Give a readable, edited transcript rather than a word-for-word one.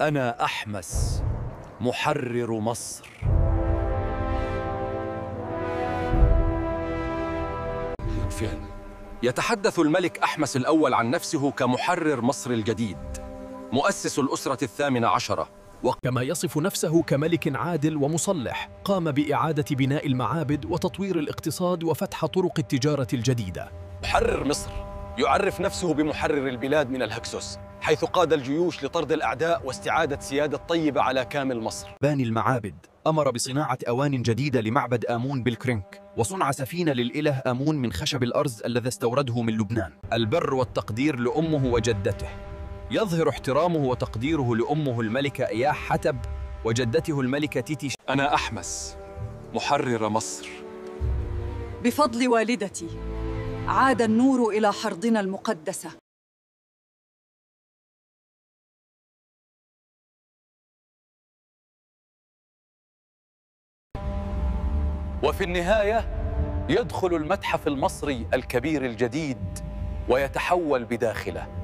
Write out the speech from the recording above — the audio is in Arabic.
أنا أحمس محرر مصر. يتحدث الملك أحمس الأول عن نفسه كمحرر مصر الجديد، مؤسس الأسرة ال18، كما يصف نفسه كملك عادل ومصلح قام بإعادة بناء المعابد وتطوير الاقتصاد وفتح طرق التجارة الجديدة. محرر مصر يعرف نفسه بمحرر البلاد من الهكسوس، حيث قاد الجيوش لطرد الأعداء واستعادة سيادة طيبة على كامل مصر. باني المعابد أمر بصناعة أوان جديدة لمعبد آمون بالكرنك، وصنع سفينة للإله آمون من خشب الأرز الذي استورده من لبنان. البر والتقدير لأمه وجدته، يظهر احترامه وتقديره لأمه الملكة إياح حتب وجدته الملكة تيتي. أنا أحمس محرر مصر. بفضل والدتي عاد النور إلى حرضنا المقدسة. وفي النهاية يدخل المتحف المصري الكبير الجديد ويتحول بداخله